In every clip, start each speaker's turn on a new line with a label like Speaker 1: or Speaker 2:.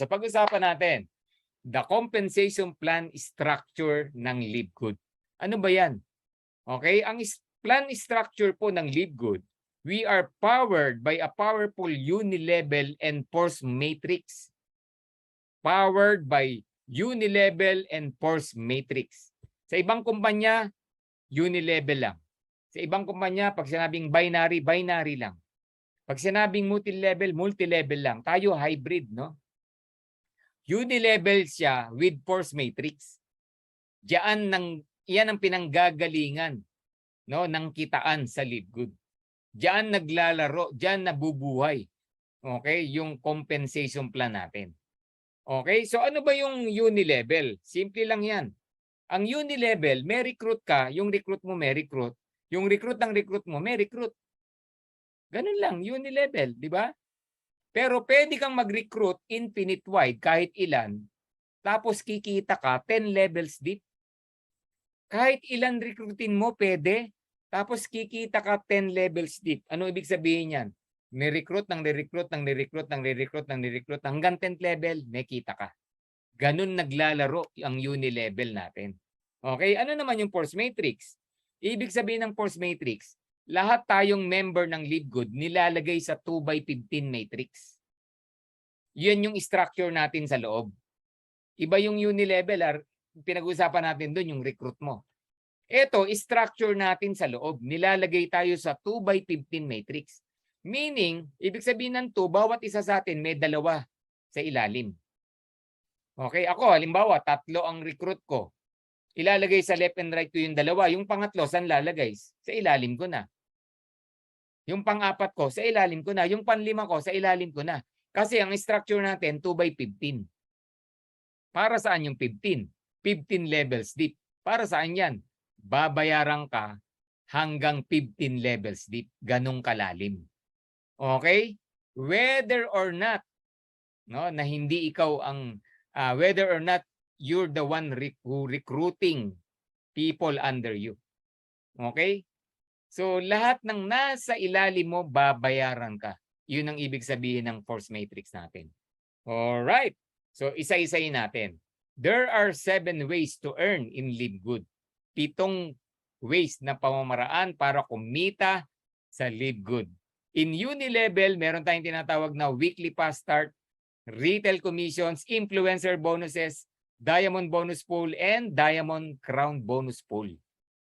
Speaker 1: So pag-usapan natin, the compensation plan structure ng LiveGood. Ano ba yan? Okay, ang plan structure po ng LiveGood, we are powered by a powerful unilevel and force matrix. Powered by unilevel and force matrix. Sa ibang kumpanya, unilevel lang. Sa ibang kumpanya, pag sinabing binary, binary lang. Pag sinabing multi-level, multi-level lang. Tayo hybrid, no? Unilevel siya with force matrix. Iyan ang pinanggagalingan, no, ng kitaan sa LiveGood. Diyan naglalaro, diyan nabubuhay. Okay, yung compensation plan natin. Okay, so ano ba yung unilevel? Simple lang yan. Ang unilevel, may recruit ka, yung recruit mo may recruit, yung recruit ng recruit mo may recruit. Ganun lang, unilevel, di ba? Pero pwede kang mag-recruit infinite wide kahit ilan, tapos kikita ka 10 levels deep. Kahit ilan recruitin mo, pwede. Tapos kikita ka 10 levels deep. Ano ibig sabihin yan? Ni-recruit, ng ni-recruit, ng ni-recruit, ng ni-recruit, ng ni-recruit, hanggang 10th level, may kita ka. Ganun naglalaro ang unilevel natin. Okay, ano naman yung force matrix? Ibig sabihin ng force matrix, lahat tayong member ng LiveGood nilalagay sa 2x15 matrix. Yan yung structure natin sa loob. Iba yung unilevel, pinag-usapan natin doon yung recruit mo. Ito, structure natin sa loob. Nilalagay tayo sa 2x15 matrix. Meaning, ibig sabihin ng 2, bawat isa sa atin may dalawa sa ilalim. Okay, ako halimbawa, 3 ang recruit ko. Ilalagay sa left and right ko yung dalawa. Yung pangatlo, saan lalagay? Sa ilalim ko na. Yung pang-4 ko, sa ilalim ko na. Yung pang-5 ko, sa ilalim ko na. Kasi ang structure natin, 2x15. Para saan yung 15? 15 levels deep. Para saan yan? Babayaran ka hanggang 15 levels deep. Ganong kalalim. Okay? Whether or not, no, na hindi ikaw ang, whether or not you're the one who recruiting people under you. Okay? So, lahat ng nasa ilalim mo, babayaran ka. Yun ang ibig sabihin ng force matrix natin. Alright. So, isa-isayin natin. There are 7 ways to earn in LiveGood. 7 ways na pamamaraan para kumita sa LiveGood. In unilevel, meron tayong tinatawag na weekly fast start, retail commissions, influencer bonuses, diamond bonus pool, and diamond crown bonus pool.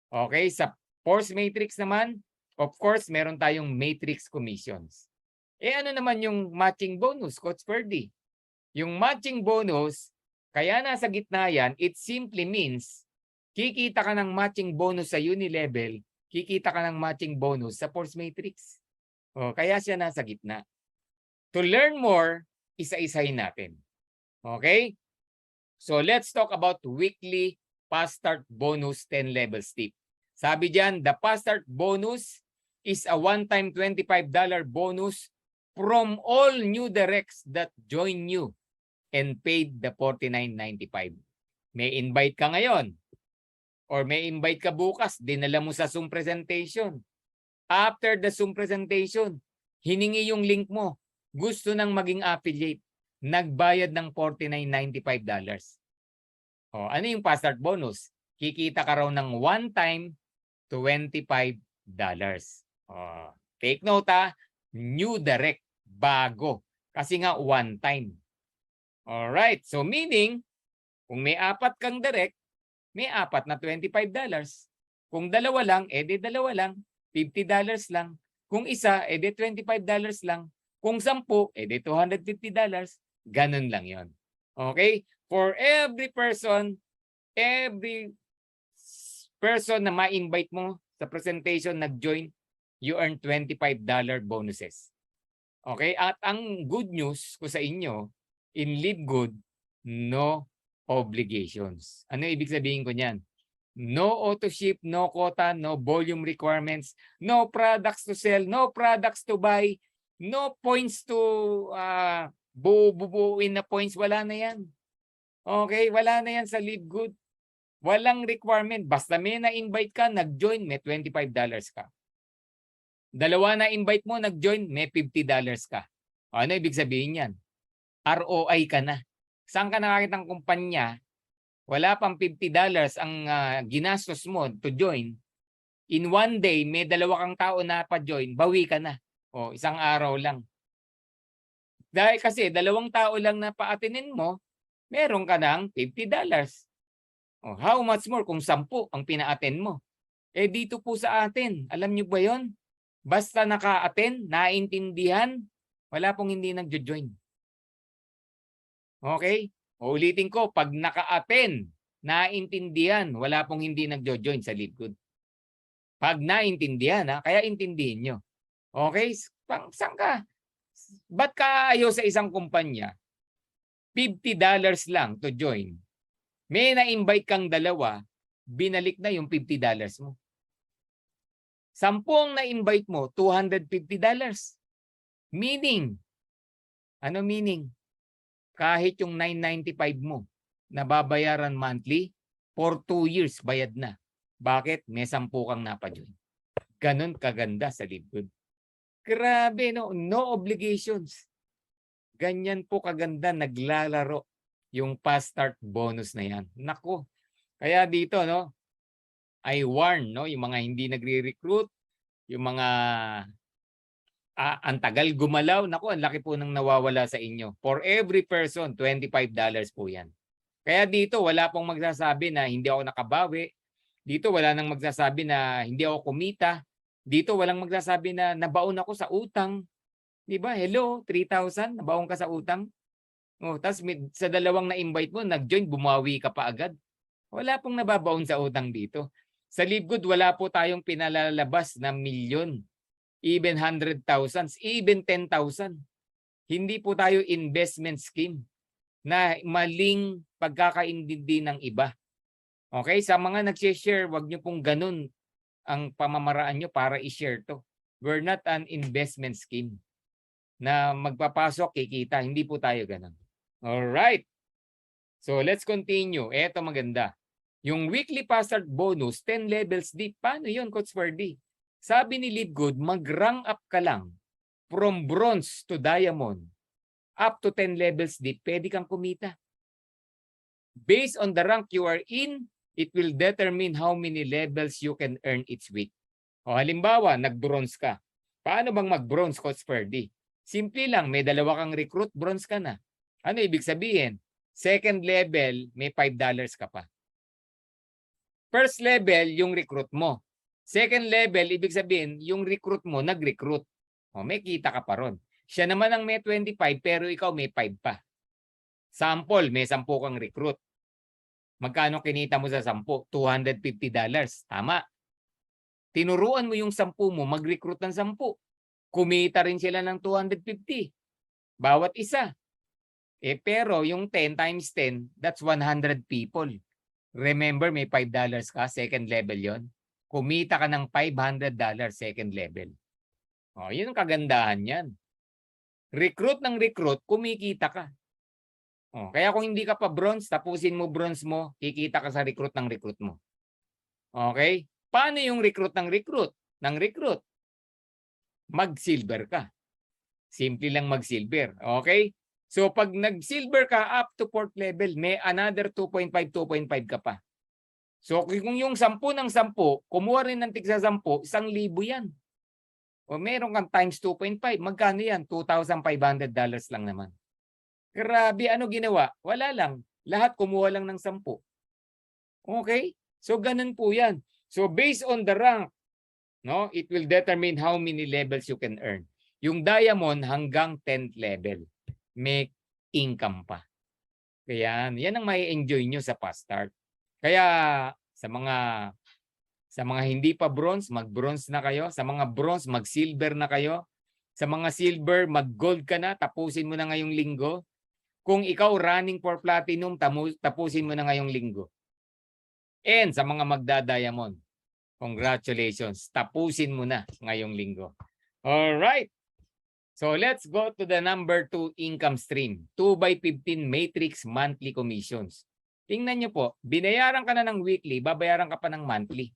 Speaker 1: Okay, sa force matrix naman, of course, meron tayong matrix commissions. Ano naman yung matching bonus, Coach Ferdy? Yung matching bonus, kaya nasa gitna yan, it simply means kikita ka ng matching bonus sa unilevel, kikita ka ng matching bonus sa force matrix. Kaya siya nasa gitna. To learn more, isa-isahin natin. Okay? So let's talk about weekly fast start bonus 10 levels tip. Sabi diyan, the fast start bonus is a one-time $25 bonus from all new directs that join you and paid the $49.95. May invite ka ngayon or may invite ka bukas, dinala mo sa Zoom presentation. After the Zoom presentation, hiningi yung link mo. Gusto nang maging affiliate. Nagbayad ng $49.95. Ano yung fast start bonus? Kikita ka raw ng one-time $25. Take note new direct, bago. Kasi nga one time. Alright, so meaning, kung may 4 kang direct, may 4 na $25. Kung dalawa lang, edi dalawa lang. $50 lang. Kung isa, edi $25 lang. Kung 10, edi $250. Ganun lang yon. Okay? For every person na ma-invite mo sa presentation nag-join, you earn $25 bonuses. Okay? At ang good news ko sa inyo, in LiveGood, no obligations. Ano ibig sabihin ko niyan? No auto ship, no quota, no volume requirements, no products to sell, no products to buy, no points to bubuuin na points. Wala na yan. Okay? Wala na yan sa LiveGood. Walang requirement. Basta may na-invite ka, nag-join, may $25 ka. Dalawa na invite mo, nag-join, may $50 ka. Ano ibig sabihin yan? ROI ka na. Saan ka nakakita ng kumpanya? Wala pang $50 ang ginastos mo to join. In one day, may 2 kang tao na pa-join, bawi ka na. O, isang araw lang. Dahil kasi 2 tao lang na pa-attendin mo, meron ka ng $50. O, how much more kung 10 ang pina-attend mo? Eh dito po sa atin, alam niyo ba yon? Basta naka-attend, naintindihan, wala pong hindi nagjo-join. Okay? Ulitin ko, pag naka-attend, naintindihan, wala pong hindi nagjo-join sa LeadGood. Pag naintindihan, kaya intindihin nyo. Okay? Saan ka? Ba't ka ayaw sa isang kumpanya? $50 lang to join. May na-invite kang 2, binalik na yung $50 mo. 10 na-invite mo, $250. Meaning, ano meaning? Kahit yung $995 mo, nababayaran monthly, for 2 years bayad na. Bakit? May 10 kang napajoin. Ganon kaganda sa LeadGood. Grabe, no? No obligations. Ganyan po kaganda naglalaro yung fast start bonus na yan. Nako. Kaya dito, no? I warn, no? Yung mga hindi nagre-recruit, yung mga ang tagal gumalaw, nako, ang laki po nang nawawala sa inyo. For every person, $25 po yan. Kaya dito, wala pong magsasabi na hindi ako nakabawi. Dito, wala nang magsasabi na hindi ako kumita. Dito, walang magsasabi na nabaon ako sa utang. Di ba? Hello, 3,000, nabaon ka sa utang. Oh, tapos sa 2 na-invite mo, nag-join, bumawi ka pa agad. Wala pong nababaon sa utang dito. Sa LeadGood, wala po tayong pinalalabas na milyon. Even 100,000, even 10,000. Hindi po tayo investment scheme na maling pagkakaintindi ng iba. Okay? Sa mga nag-share, wag nyo pong ganun ang pamamaraan nyo para i-share to. We're not an investment scheme na magpapasok, kikita. Hindi po tayo ganun. Alright. So let's continue. Eto maganda. Yung weekly fast start bonus, 10 levels deep. Paano yun, Coach Ferdy? Sabi ni LeadGood, mag-rank up ka lang from bronze to diamond up to 10 levels deep, pwede kang kumita. Based on the rank you are in, it will determine how many levels you can earn each week. O halimbawa, nag-bronze ka. Paano bang mag-bronze, Coach Ferdy? Simple lang, may 2 kang recruit, bronze ka na. Ano ibig sabihin? Second level, may $5 ka pa. First level, yung recruit mo. Second level, ibig sabihin, yung recruit mo, nag-recruit. O, may kita ka pa ron. Siya naman ang may 25, pero ikaw may 5 pa. Sample, may 10 kang recruit. Magkano kinita mo sa 10? $250. Tama. Tinuruan mo yung 10 mo, mag-recruit ng 10. Kumita rin sila ng $250. Bawat isa. Pero yung 10 times 10, that's 100 people. Remember, may $5 ka, second level yon. Kumita ka ng $500 second level. O, yun ang kagandahan yan. Recruit ng recruit, kumikita ka. O, kaya kung hindi ka pa bronze, tapusin mo bronze mo, kikita ka sa recruit ng recruit mo. Okay? Paano yung recruit ng recruit? Ng recruit? Mag-silver ka. Simple lang mag-silver. Okay? So pag nag-silver ka up to 4th level, may another 2.5 ka pa. So kung yung 10 ng 10, kumuha rin ng tigsa 10, 1,000 yan. O meron kang times 2.5, magkano yan? $2,500 lang naman. Grabe, ano ginawa? Wala lang. Lahat kumuha lang ng 10. Okay? So ganun po yan. So based on the rank, no, it will determine how many levels you can earn. Yung diamond hanggang 10th level. May income pa. Kaya yan ang may enjoy nyo sa fast start. Kaya sa mga hindi pa bronze, mag-bronze na kayo. Sa mga bronze, mag-silver na kayo. Sa mga silver, mag-gold ka na. Tapusin mo na ngayong linggo. Kung ikaw running for platinum, tapusin mo na ngayong linggo. And sa mga magda-diamond, congratulations. Tapusin mo na ngayong linggo. Alright. So let's go to the number 2 income stream. 2x15 matrix monthly commissions. Tingnan nyo po, binayaran ka na ng weekly, babayaran ka pa ng monthly.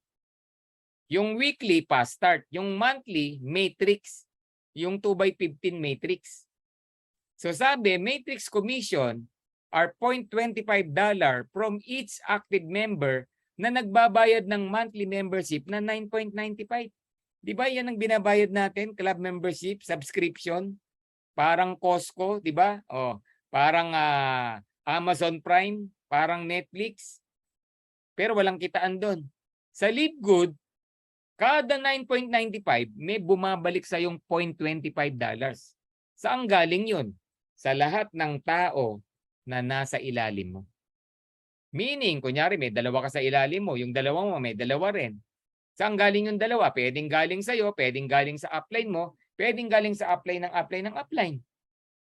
Speaker 1: Yung weekly pa start, yung monthly matrix, yung 2x15 matrix. So sabi, matrix commission are $0.25 from each active member na nagbabayad ng monthly membership na 9.95. Di ba yan ang binabayad natin, club membership, subscription, parang Costco, di ba? O, parang Amazon Prime, parang Netflix. Pero walang kitaan doon. Sa Live Good, kada 9.95 may bumabalik sa yung $0.25. Saan galing yun? Sa lahat ng tao na nasa ilalim mo. Meaning, kunyari may dalawa ka sa ilalim mo, yung dalawa mo may dalawa rin. Saan galing yung dalawa? Pwedeng galing sa'yo, pwedeng galing sa upline mo, pwedeng galing sa upline ng upline ng upline.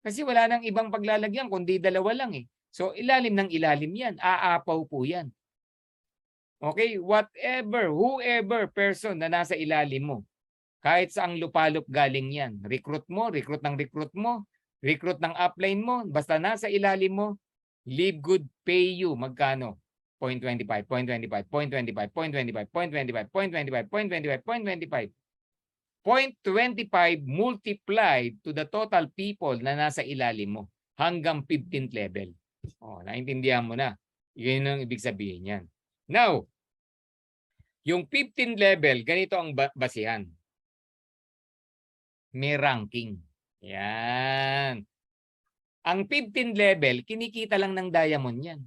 Speaker 1: Kasi wala nang ibang paglalagyan kundi dalawa lang eh. So ilalim ng ilalim yan, aapaw po yan. Okay, whatever, whoever person na nasa ilalim mo, kahit saang lupalop galing yan, recruit ng recruit ng upline mo, basta nasa ilalim mo, Live Good pay you, magkano? 0.25, 0.25, 0.25, 0.25, 0.25, 0.25, 0.25, 0.25. 0.25 multiplied to the total people na nasa ilalim mo hanggang 15th level. Oh, naintindihan mo na. Yun ang ibig sabihin yan. Now, yung 15th level, ganito ang basihan. May ranking. Yan. Ang 15th level, kinikita lang ng diamond yan.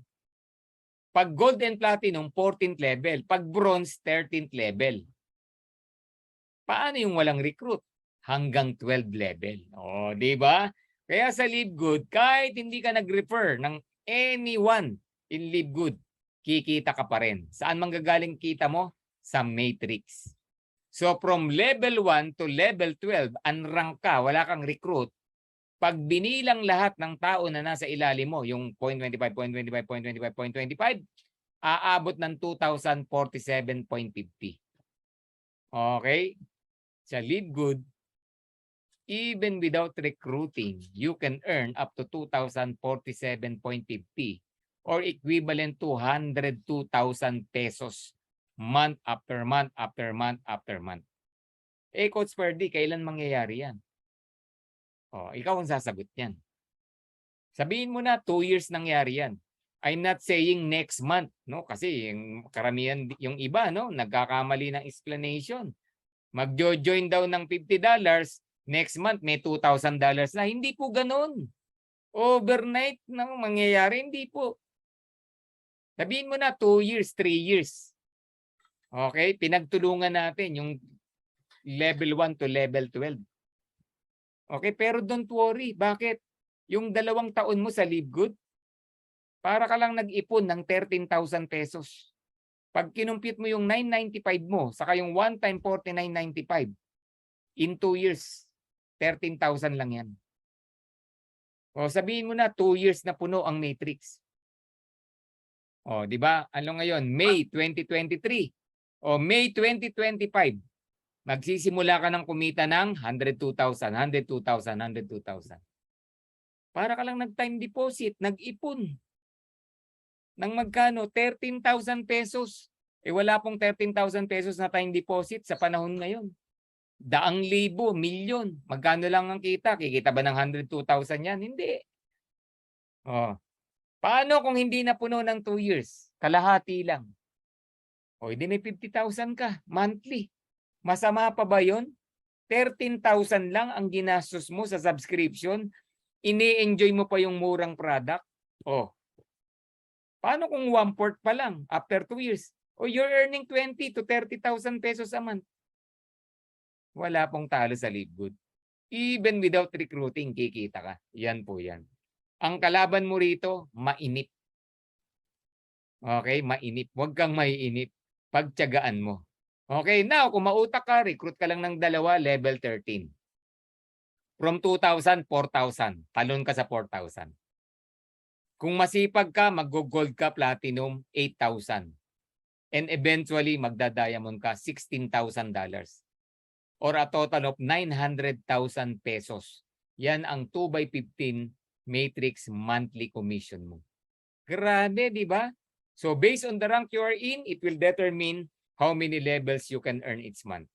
Speaker 1: Pag gold and platinum, 14th level. Pag bronze, 13th level. Paano yung walang recruit? Hanggang 12 level. O, di ba? Kaya sa Live Good, kahit hindi ka nag-refer ng anyone in Live Good, kikita ka pa rin. Saan manggagaling kita mo? Sa matrix. So from level 1 to level 12, unrank ka, wala kang recruit. Pag binilang lahat ng tao na nasa ilalim mo, yung 0.25, 0.25, 0.25, 0.25, aabot ng 2,047.50. Okay? Sa Live Good, even without recruiting, you can earn up to 2,047.50 or equivalent to 102,000 pesos month after month after month after month. Eh, Coach Ferdy, kailan mangyayari yan? O, ikaw ang sasagot yan. Sabihin mo na 2 years nangyari yan. I'm not saying next month, no? Kasi yung karamihan, yung iba, no, nagkakamali ng explanation. Magjo-join daw ng $50, next month may $2,000 na. Hindi po ganoon. Overnight na mangyayari, hindi po. Sabihin mo na 2 years, 3 years. Okay, pinagtulungan natin yung level 1 to level 12. Okay, pero don't worry. Bakit? Yung 2 taon mo sa Live Good, para ka lang nag-ipon ng 13,000 pesos. Pag kinumpit mo yung 995 mo, saka yung one time 49.95, in 2 years, 13,000 lang yan. O sabihin mo na 2 years na puno ang matrix. O, di ba? Ano ngayon? May 2023. O May 2025. Magsisimula ka ng kumita ng 102,000, 102,000, 102,000. Para ka lang nag-time deposit, nag-ipon. Nang magkano? 13,000 pesos. Eh wala pong 13,000 pesos na time deposit sa panahon ngayon. Daang libo, milyon. Magkano lang ang kita? Kikita ba ng 102,000 yan? Hindi. Oh. Paano kung hindi na puno ng 2 years? Kalahati lang. O, hindi may 50,000 ka monthly. Masama pa ba yun? 13,000 lang ang ginastos mo sa subscription. Ini-enjoy mo pa yung murang product. O, paano kung 1/4 pa lang after 2 years? O, you're earning 20 to 30,000 pesos a month. Wala pong talo sa Live Good. Even without recruiting, kikita ka. Yan po yan. Ang kalaban mo rito, mainip. Okay, mainip. Huwag kang maiinip. Pagtiyagaan mo. Okay, now, kung mautak ka, recruit ka lang ng 2, level 13. From 2,000, 4,000. Talon ka sa 4,000. Kung masipag ka, mag-gold ka, platinum, 8,000. And eventually, magda-diamond ka, $16,000. Or a total of 900,000 pesos. Yan ang 2x15 matrix monthly commission mo. Grabe, di ba? So based on the rank you are in, it will determine how many levels you can earn each month.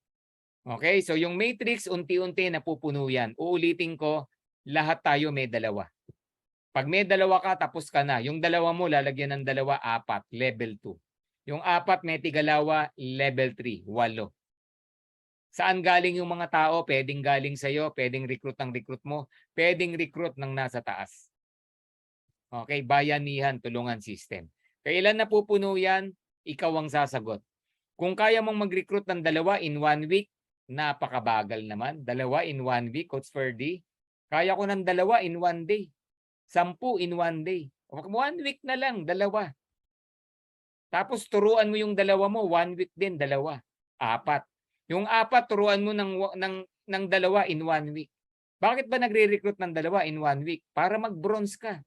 Speaker 1: Okay, so yung matrix, unti-unti napupuno yan. Uulitin ko, lahat tayo may dalawa. Pag may dalawa ka, tapos ka na. Yung dalawa mo, lalagyan ng dalawa, 4, level 2. Yung 4, may tigalawa, level 3, 8. Saan galing yung mga tao? Pwedeng galing sa'yo, pwedeng recruit ng recruit mo, pwedeng recruit ng nasa taas. Okay, bayanihan, tulungan system. Kailan napupuno yan? Ikaw ang sasagot. Kung kaya mong mag-recruit ng dalawa in 1 week, napakabagal naman. Dalawa in 1 week, Coach Ferdy. Kaya ko ng dalawa in 1 day. 10 in 1 day. 1 week na lang, dalawa. Tapos turuan mo yung dalawa mo, 1 week din, dalawa. 4. Yung 4, turuan mo ng dalawa in 1 week. Bakit ba nagre-recruit ng dalawa in 1 week? Para mag-bronze ka.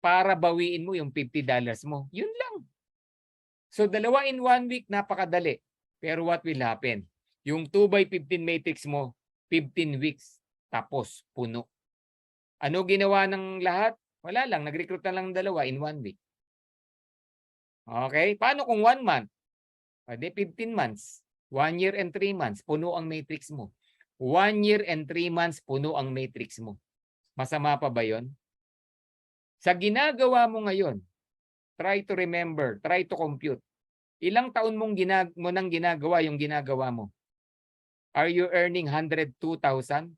Speaker 1: Para bawiin mo yung $50 mo. Yun lang. So, dalawa in 1 week, napakadali. Pero what will happen? Yung 2x15 matrix mo, 15 weeks. Tapos, puno. Ano ginawa ng lahat? Wala lang. Nag-recruit na lang dalawa in 1 week. Okay? Paano kung 1 month? Pwede 15 months. 1 year and 3 months. Puno ang matrix mo. 1 year and 3 months, puno ang matrix mo. Masama pa ba yun? Sa ginagawa mo ngayon, try to remember, try to compute. Ilang taon mong nang ginagawa yung ginagawa mo? Are you earning 102,000?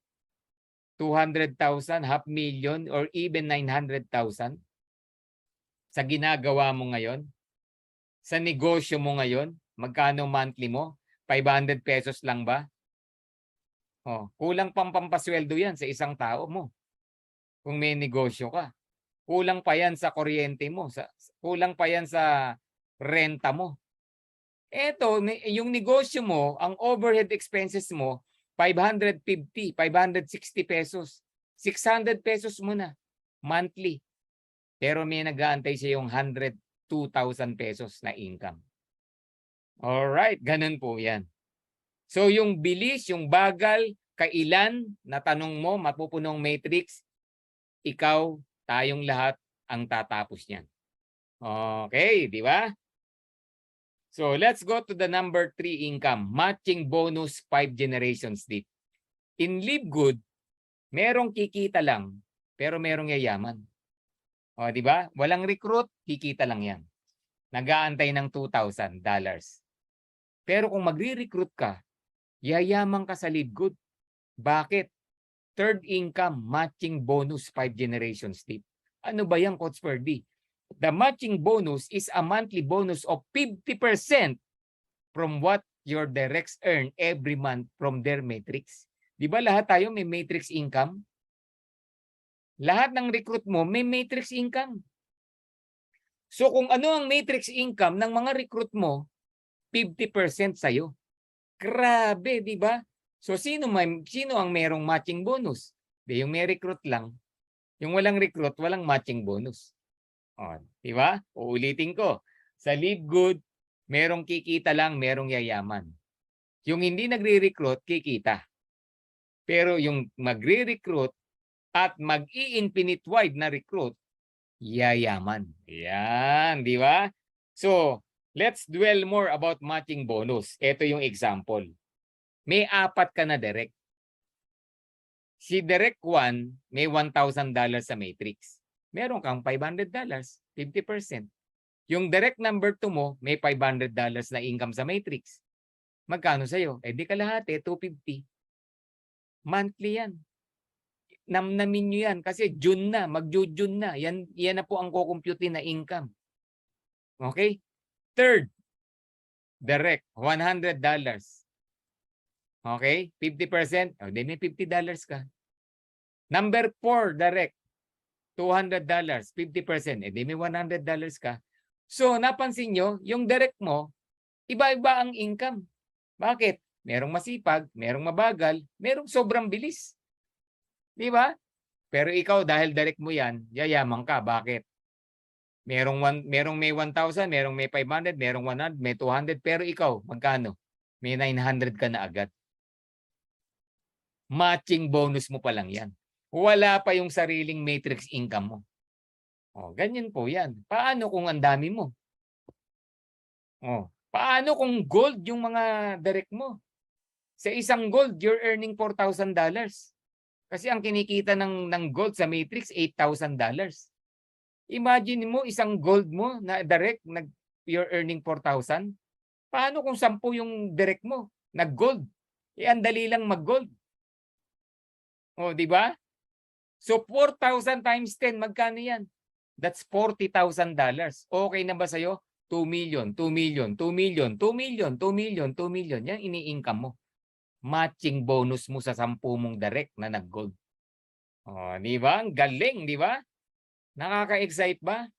Speaker 1: 200,000, 500,000, or even 900,000? Sa ginagawa mo ngayon? Sa negosyo mo ngayon? Magkano monthly mo? 500 pesos lang ba? Oh, kulang pang pampasweldo yan sa isang tao mo. Kung may negosyo ka. Kulang pa yan sa kuryente mo. Kulang pa yan sa renta mo. Eto, yung negosyo mo, ang overhead expenses mo, 550, 560 pesos. 600 pesos mo na monthly. Pero may nag-aantay sa yung 102,000 pesos na income. Alright, ganun po yan. So yung bilis, yung bagal, kailan na tanong mo, mapupunong matrix, ikaw, tayong lahat ang tatapos niyan. Okay, di ba? So let's go to the number 3 income, matching bonus 5 generations deep. In Live Good, merong kikita lang, pero merong yayaman. O, di ba? Walang recruit, kikita lang yan. Nag-aantay ng $2,000. Pero kung magre-recruit ka, yayaman ka sa Live Good. Bakit? Third income, matching bonus 5 generations deep. Ano ba yan, Coach Ferdy? The matching bonus is a monthly bonus of 50% from what your directs earn every month from their matrix. Di ba lahat tayo may matrix income? Lahat ng recruit mo may matrix income. So kung ano ang matrix income ng mga recruit mo, 50% sa'yo. Grabe, di ba? So sino ang merong matching bonus? Di yung may recruit lang. Yung walang recruit, walang matching bonus. O, di ba? Uulitin ko. Sa Live Good, merong kikita lang, merong yayaman. Yung hindi nagre-recruit, kikita. Pero yung magre-recruit at mag-i-infinite wide na recruit, yayaman. Yan, di ba? So, let's dwell more about matching bonus. Ito yung example. May 4 ka na direct. Si direct 1, may $1,000 sa matrix. Meron kang $500, 50%. Yung direct number 2 mo, may $500 na income sa matrix. Magkano sa'yo? Eh di kalahati, 250. Monthly yan. Namnamin nyo yan kasi June na, mag-June na. Yan na po ang kukumputin na income. Okay? Third, direct, $100. Okay? 50%. O, di may $50 ka. Number 4, direct, $200, 50%. Eh, di may $100 ka. So, napansin nyo, yung direct mo, iba-iba ang income. Bakit? Merong masipag, merong mabagal, merong sobrang bilis. Di ba? Pero ikaw, dahil direct mo yan, yayaman ka. Bakit? Merong may 1,000, merong may 500, merong 100, may 200, pero ikaw, magkano? May 900 ka na agad. Matching bonus mo pa lang yan. Wala pa yung sariling matrix income mo. O, ganyan po yan. Paano kung ang dami mo? O, paano kung gold yung mga direct mo? Sa isang gold, you're earning $4,000. Kasi ang kinikita ng gold sa matrix, $8,000. Imagine mo, isang gold mo na direct, you're earning 4,000. Paano kung 10 yung direct mo, nag-gold? Ang dali lang mag-gold. O, di ba? So, 4,000 times 10, magkano yan? That's $40,000. Okay na ba sa'yo? 2 million, 2 million, 2 million, 2 million, 2 million, 2 million. Yan ini-income mo. Matching bonus mo sa 10 mong direct na nag-gold. O, di ba? Ang galing, di ba? Nakaka-excite ba?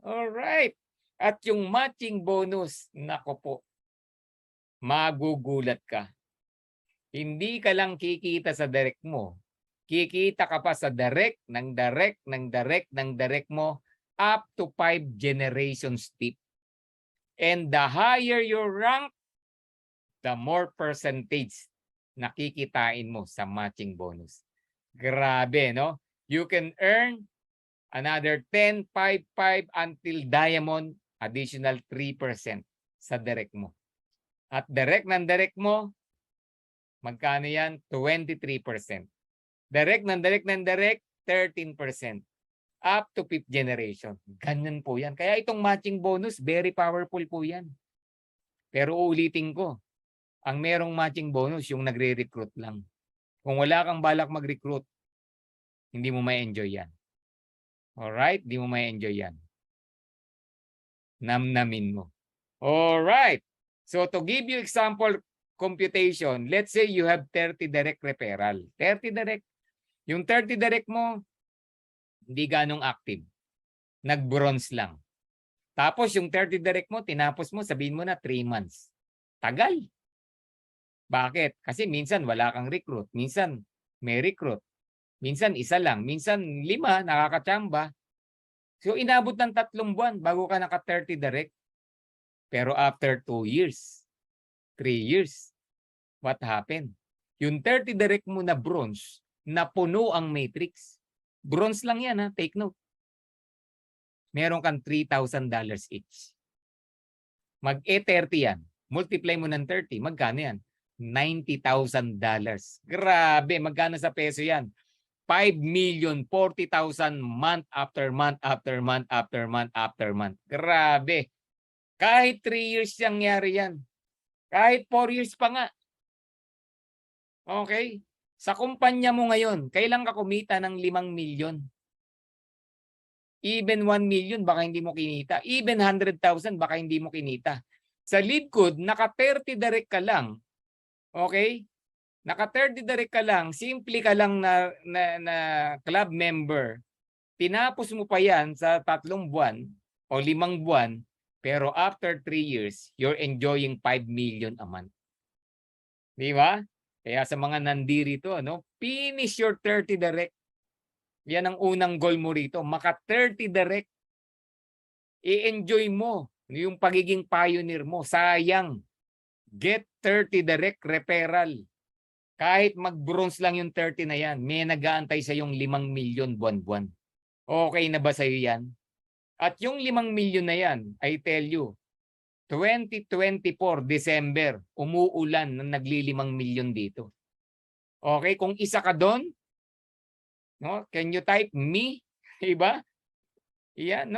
Speaker 1: Alright. At yung matching bonus, nako po, magugulat ka. Hindi ka lang kikita sa direct mo. Kikita ka pa sa direct, ng direct, ng direct, ng direct mo up to 5 generations deep. And the higher your rank, the more percentage nakikitain mo sa matching bonus. Grabe, no? You can earn another 10, 5, 5 until diamond, additional 3% sa direct mo. At direct ng direct mo, magkano yan? 23%. Direct ng direct ng direct, 13%. Up to 5th generation. Ganyan po yan. Kaya itong matching bonus, very powerful po yan. Pero uulitin ko, ang merong matching bonus, yung nagre-recruit lang. Kung wala kang balak mag-recruit, hindi mo ma-enjoy yan. Alright? Hindi mo ma-enjoy yan. Namnamin mo. Alright. So to give you example computation, let's say you have 30 direct referral. 30 direct. Yung 30 direct mo, hindi ganong active. Nag-bronze lang. Tapos yung 30 direct mo, tinapos mo, sabihin mo na 3 months. Tagal. Bakit? Kasi minsan wala kang recruit. Minsan may recruit. Minsan isa lang. Minsan 5, nakakachamba. So inabot ng 3 buwan bago ka naka 30 direct. Pero after 2 years, 3 years, what happened? Yung 30 direct mo na bronze, napuno ang matrix. Bronze lang yan, ha? Take note. Meron kang $3,000 each. Mag-30 yan. Multiply mo ng 30. Magkano yan? $90,000. Grabe. Magkano sa peso yan? 5,040,000 month after month after month after month after month. Grabe. Kahit 3 years yang nangyari yan. Kahit 4 years pa nga. Okay? Sa kumpanya mo ngayon, kailan ka kumita ng 5 million? Even 1 million, baka hindi mo kinita. Even 100,000, baka hindi mo kinita. Sa LeadCode, naka-30 direct ka lang. Okay? Naka-30 direct ka lang, simple ka lang na club member. Tinapos mo pa yan sa 3 buwan o 5 buwan, pero after 3 years, you're enjoying 5 million a month. Di ba? Kaya sa mga nandirito, finish your 30 direct. Yan ang unang goal mo rito. Maka 30 direct. I-enjoy mo yung pagiging pioneer mo. Sayang. Get 30 direct referral. Kahit mag-bronze lang yung 30 na yan, may nag-aantay sa yung 5 million buwan-buwan. Okay na ba sa'yo yan? At yung 5 million na yan, I tell you, 2024 December, umuulan ng nagli-5 million dito. Okay, kung isa ka doon, can you type me? Diba? Yan,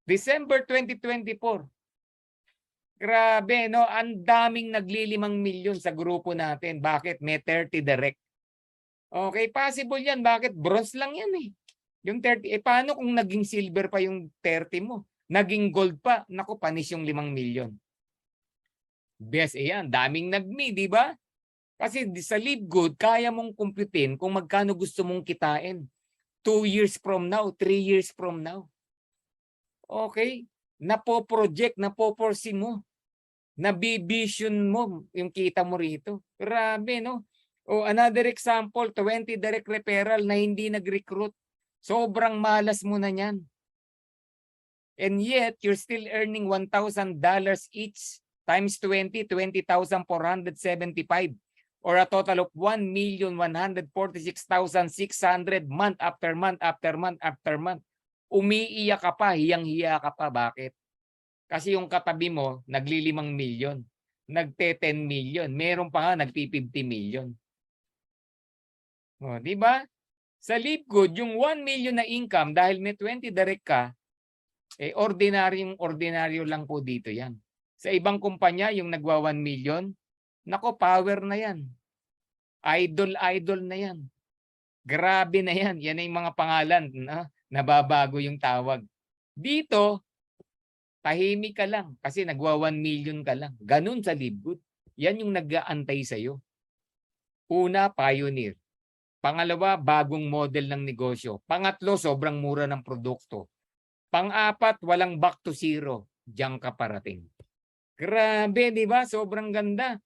Speaker 1: December 2024. Grabe, ang daming nagli-5 million sa grupo natin. Bakit? May 30 direct. Okay, possible yan. Bakit? Bronze lang yan eh. Yung 30, paano kung naging silver pa yung 30 mo? Naging gold pa, naku, panis yung 5 million. Best, yan, daming nag-me, di ba? Kasi sa LeadGood, kaya mong kumputin kung magkano gusto mong kitain. 2 years from now, 3 years from now. Okay? Napo-project, napo-foresee mo. Nabivision mo yung kita mo rito. Grabe, O another example, 20 direct referral na hindi nag-recruit. Sobrang malas mo na yan. And yet, you're still earning $1,000 each times 20, 20,475 or a total of 1,146,600 month after month after month after month. Umiiyak ka pa, hiyang-hiya ka pa. Bakit? Kasi yung katabi mo, nagli-5 million, nagte-10 million, meron pa nga nagpi-50 million. O, di ba? Sa Livegood, yung 1 million na income, dahil may 20 direct ka, ordinaryo lang po dito yan. Sa ibang kumpanya, yung nagwa 1 million, nako, power na yan. Idol na yan. Grabe na yan. Yan ay mga pangalan. Nababago yung tawag. Dito, tahimik ka lang kasi nagwa 1 million ka lang. Ganun sa Livegood. Yan yung nag-aantay sa'yo. Una, pioneer. Pangalawa, bagong model ng negosyo. Pangatlo, sobrang mura ng produkto. Pang-apat, walang back to zero. Diyan ka parating. Grabe, di ba? Sobrang ganda.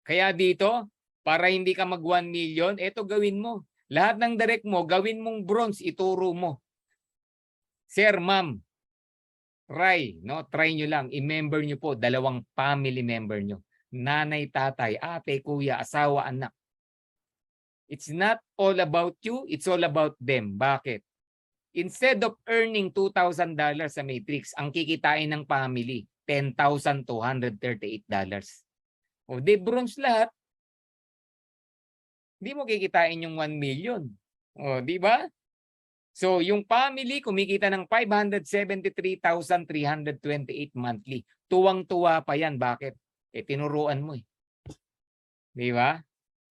Speaker 1: Kaya dito, para hindi ka mag 1 million, eto gawin mo. Lahat ng direct mo, gawin mong bronze, ituro mo. Sir, ma'am, try nyo lang. I-member nyo po, 2 family member nyo. Nanay, tatay, ate, kuya, asawa, anak. It's not all about you, it's all about them. Bakit? Instead of earning $2,000 sa Matrix, ang kikitain ng family, $10,238. O, di bronze lahat. Di mo kikitain yung 1 million. O, di ba? So, yung family kumikita ng 573,328 monthly. Tuwang-tuwa pa yan. Bakit? Tinuruan mo eh. Di ba?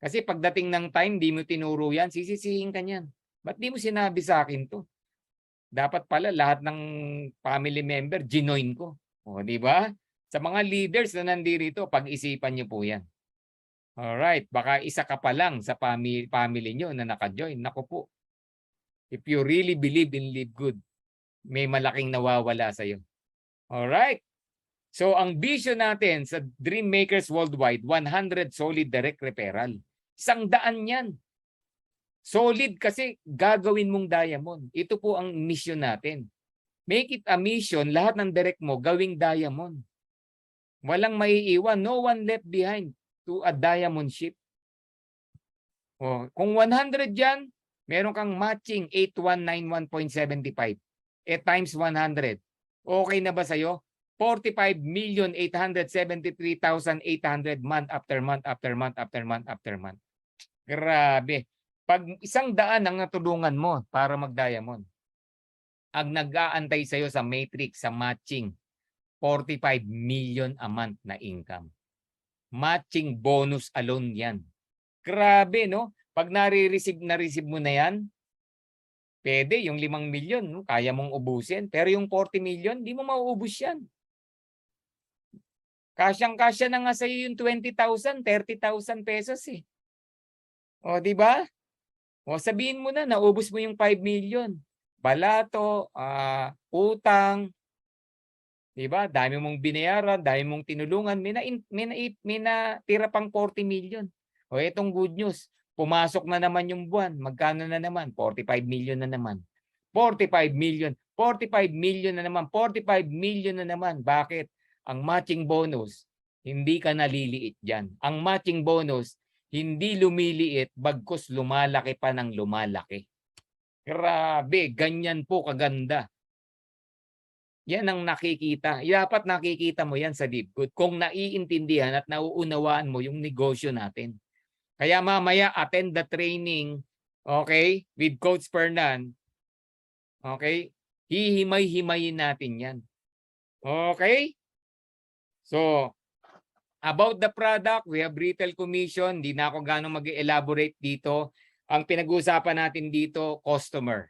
Speaker 1: Kasi pagdating ng time, di mo tinuro yan, sisisihin ka niyan. Ba't di mo sinabi sa akin to? Dapat pala lahat ng family member, ginoin ko. O, di ba? Sa mga leaders na nandito, pag-isipan niyo po yan. Alright, baka isa ka pa lang sa family nyo na naka-join. Naku po. If you really believe in Livegood, may malaking nawawala sa'yo. Alright. So, ang vision natin sa Dream Makers Worldwide, 100 solid direct referral. 100 yan. Solid kasi gagawin mong diamond. Ito po ang mission natin. Make it a mission, lahat ng direct mo, gawing diamond. Walang maiiwan. No one left behind to a diamond ship. O, kung 100 yan, meron kang matching 8191.75. Times 100. Okay na ba sa'yo? 45,873,800 month after month after month after month after month. Grabe. Pag 100 ang natulungan mo para mag-diamond, ang nag-aantay sa'yo sa matrix, sa matching, 45 million a month na income. Matching bonus alone yan. Grabe, no? Pag na-receive mo na yan, pwede yung 5 million, no? Kaya mong ubusin. Pero yung 40 million, di mo mauubos yan. Kasyang-kasya na nga sa'yo yung 20,000, 30,000 pesos eh. O, di ba? O, sabihin mo na, naubos mo yung 5 million. Balato, utang, di ba? Dami mong binayaran, dami mong tinulungan, may natira pang 40 million. O, etong good news, pumasok na naman yung buwan. Magkano na naman? 45 million na naman. 45 million, 45 million na naman, 45 million na naman. Bakit? Ang matching bonus, hindi ka naliliit dyan. Ang matching bonus, hindi lumiliit, bagkus lumalaki pa ng lumalaki. Grabe, ganyan po kaganda. Yan ang nakikita. Dapat nakikita mo yan sa Livegood kung naiintindihan at nauunawaan mo yung negosyo natin. Kaya mamaya, attend the training, okay, with Coach Fernan. Okay? Hihimay-himayin natin yan. Okay? So, about the product, we have retail commission. Hindi na ako gano'ng mag-elaborate dito. Ang pinag-uusapan natin dito, customer.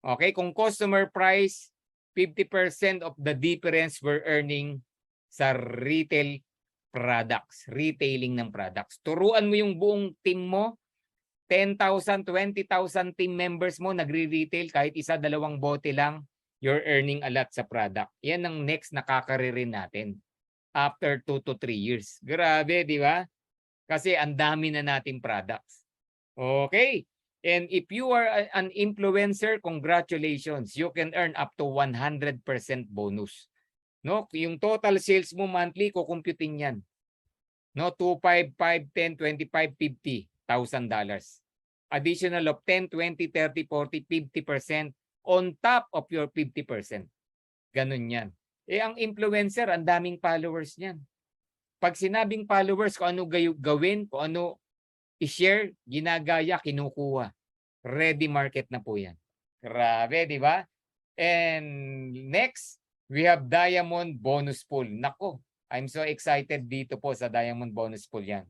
Speaker 1: Okay? Kung customer price, 50% of the difference we're earning sa retail products, retailing ng products. Turuan mo yung buong team mo, 10,000, 20,000 team members mo, nagre-retail, kahit isa, 2 bote lang, you're earning a lot sa product. Yan ang next na kakaririn natin after 2 to 3 years. Grabe, di ba? Kasi ang dami na nating products. Okay. And if you are an influencer, congratulations. You can earn up to 100% bonus. No, yung total sales mo monthly, kukumputin yan. No, 2, 5, 5, 10, 25, $50,000. Additional of 10, 20, 30, 40, 50% on top of your 50%. Ganun yan. Ang influencer, ang daming followers niyan. Pag sinabing followers, kung ano gawin, kung ano i-share, ginagaya, kinukuha. ready market na po yan. Grabe, di ba? And next, we have Diamond Bonus Pool. Nako, I'm so excited dito po sa Diamond Bonus Pool yan.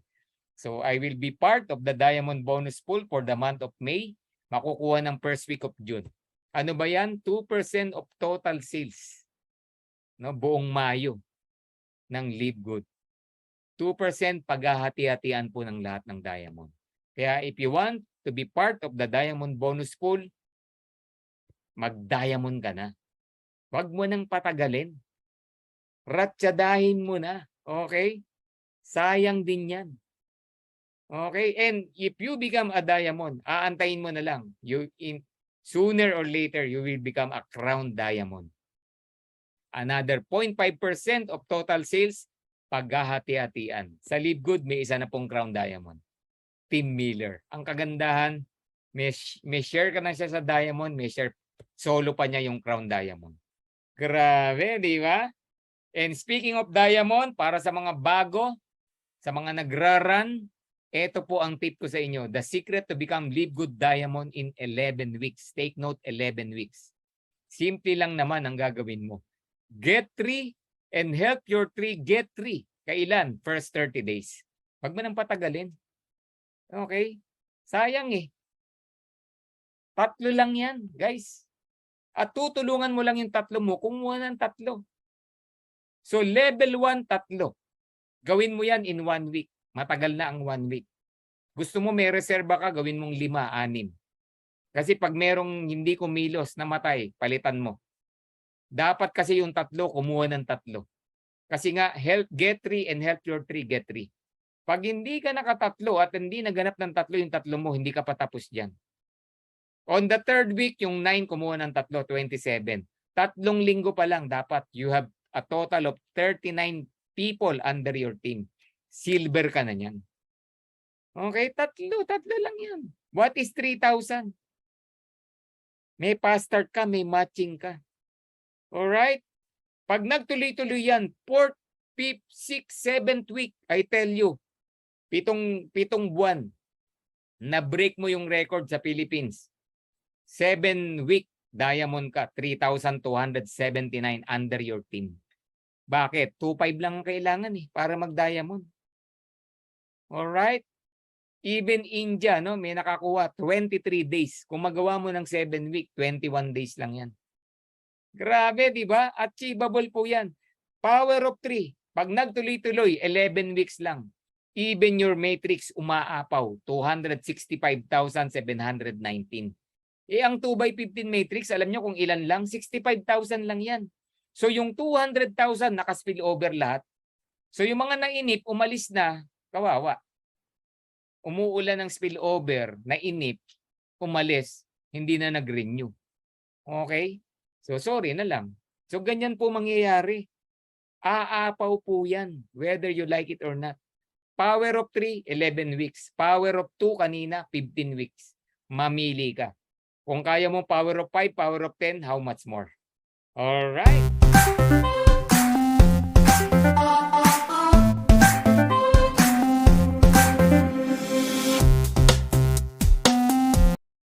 Speaker 1: So I will be part of the Diamond Bonus Pool for the month of May. Makukuha ng first week of June. Ano ba yan? 2% of total sales. No, buong Mayo ng Live Good. 2% paghahati-hatian po ng lahat ng Diamond. Kaya if you want to be part of the Diamond Bonus Pool, mag-diamond ka na. Huwag mo nang patagalin. Ratsadahin mo na. Okay? Sayang din yan. Okay? And if you become a diamond, aantayin mo na lang. Sooner or later, you will become a crown diamond. Another 0.5% of total sales, paghahati-hatian. Sa Live Good, may isa na pong crown diamond. Tim Miller. Ang kagandahan, may share ka na siya sa diamond, may share solo pa niya yung crown diamond. Grabe, di ba? And speaking of diamond, para sa mga bago, sa mga nagra-run, ito po ang tip ko sa inyo. The secret to become Live Good Diamond in 11 weeks. Take note, 11 weeks. Simple lang naman ang gagawin mo. Get 3 and help your 3 get 3. Kailan? First 30 days. Huwag mo nang patagalin. Okay? Sayang eh. 3 lang yan, guys. At tutulungan mo lang yung 3 mo, kumuha ng 3. So level 1, 3. Gawin mo yan in 1 week. Matagal na ang 1 week. Gusto mo may reserba ka, gawin mong 5, 6. Kasi pag merong hindi kumilos, namatay, palitan mo. Dapat kasi yung 3, kumuha ng 3. Kasi nga, help get 3 and help your 3 get 3. Pag hindi ka nakatatlo at hindi naganap ng 3 yung 3 mo, hindi ka patapos dyan. On the 3rd week, yung 9 kumuha ng 3, 27. 3 linggo pa lang, dapat you have a total of 39 people under your team. Silver ka na yan. Okay, 3 lang yan. What is 3,000? May fast start ka, may matching ka. Alright? Pag nagtuloy-tuloy yan, 4th, 5th, 6th, 7th week, I tell you, 7 buwan, na-break mo yung record sa Philippines. 7 week, diamond ka, 3,279 under your team. Bakit? 2.5 lang ang kailangan para mag-diamond. Alright? Even India, no, may nakakuha 23 days. Kung magawa mo ng 7 week, 21 days lang yan. Grabe, di ba? Achievable po yan. Power of 3. Pag nagtuloy-tuloy, 11 weeks lang. Even your matrix umaapaw, 265,719. Ang 2x15 matrix, alam nyo kung ilan lang? 65,000 lang yan. So yung 200,000 naka-spill over lahat. So yung mga nainip, umalis na, kawawa. Umuulan ng spillover, nainip, umalis, hindi na nag-renew. Okay? So sorry na lang. So ganyan po mangyayari. Aapaw po yan, whether you like it or not. Power of 3, 11 weeks. Power of 2 kanina, 15 weeks. Mamili ka. Kung kaya mo power of 5, power of 10, how much more? Alright.